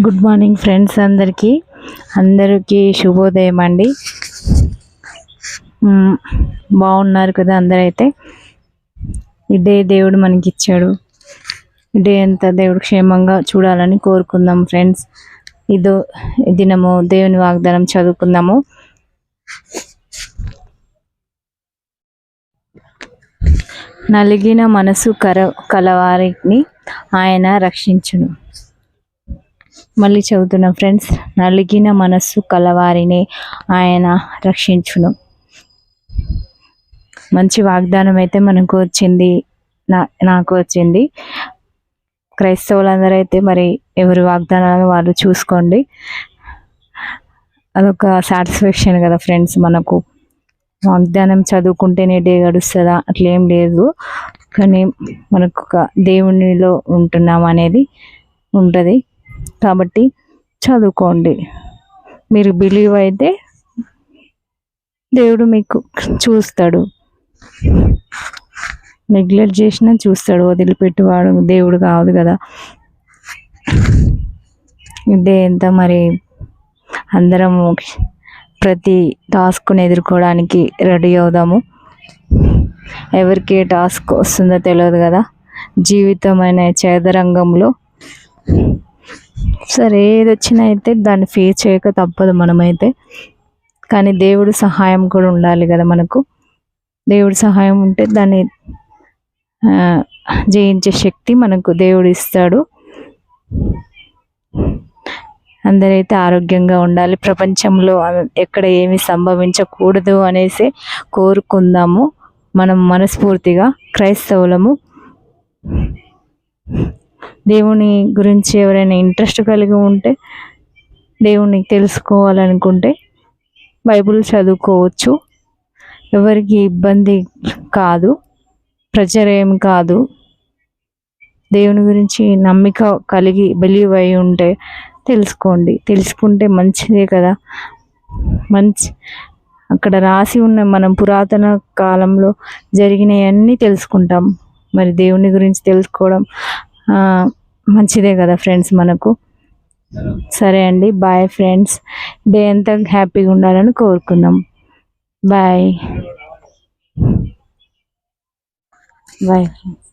Good morning friends, అందరికీ శుభోదయం అండి. బాగున్నారు కదా అందరైతే? ఈ డే దేవుడు మనకి ఇచ్చాడు. ఈ డే అంతా దేవుడు క్షేమంగా చూడాలని కోరుకుందాం ఫ్రెండ్స్. ఈ దినము దేవుని వాగ్దానం చదువుకుందాము. నలిగిన మనసు కలవారిని ఆయన రక్షించును. మళ్ళీ చదువుతున్నాం ఫ్రెండ్స్. నలిగిన మనస్సు కలవారిని ఆయన రక్షించును. మంచి వాగ్దానం అయితే మనకు వచ్చింది, నాకు వచ్చింది. క్రైస్తవులందరూ అయితే మరి ఎవరి వాగ్దానాలను వాళ్ళు చూసుకోండి. అదొక సాటిస్ఫాక్షన్ కదా ఫ్రెండ్స్. మనకు వాగ్దానం చదువుకుంటేనే డే గడుస్తుందా అట్లేం లేదు, కానీ మనకు ఒక దేవునిలో ఉంటున్నాం అనేది ఉంటుంది. కాబట్టి చదువుకోండి. మీరు బిలీవ్ అయితే దేవుడు మీకు చూస్తాడు. నెగ్లెక్ట్ చేసినా చూస్తాడు, వదిలిపెట్టువాడు దేవుడు కాదు కదా. ఇదే ఎంత మరి అందరము ప్రతి టాస్క్ని ఎదుర్కోవడానికి రెడీ అవుదాము. ఎవరికి ఏ టాస్క్ వస్తుందో తెలియదు కదా. జీవితం అనే చదరంగంలో సరే ఏది వచ్చినా అయితే దాన్ని ఫేస్ చేయక తప్పదు మనమైతే. కానీ దేవుడి సహాయం కూడా ఉండాలి కదా మనకు. దేవుడి సహాయం ఉంటే దాన్ని జయించే శక్తి మనకు దేవుడు ఇస్తాడు. అందరైతే ఆరోగ్యంగా ఉండాలి. ప్రపంచంలో ఎక్కడ ఏమి సంభవించకూడదు అనేసి కోరుకుందాము మనం మనస్ఫూర్తిగా. క్రైస్తవులము దేవుని గురించి ఎవరైనా ఇంట్రెస్ట్ కలిగి ఉంటే, దేవుని తెలుసుకోవాలనుకుంటే బైబిల్ చదువుకోవచ్చు. ఎవరికి ఇబ్బంది కాదు, ప్రెషర్ ఏమి కాదు. దేవుని గురించి నమ్మిక కలిగి బిలీవ్ అయి ఉంటే తెలుసుకోండి. తెలుసుకుంటే మంచిదే కదా. అక్కడ రాసి ఉన్న మనం పురాతన కాలంలో జరిగినవన్నీ తెలుసుకుంటాం. మరి దేవుని గురించి తెలుసుకోవడం మంచిదే కదా ఫ్రెండ్స్ మనకు. సరే అండి, బాయ్ ఫ్రెండ్స్. డే అంతా హ్యాపీగా ఉండాలని కోరుకుందాం. Bye bye friends.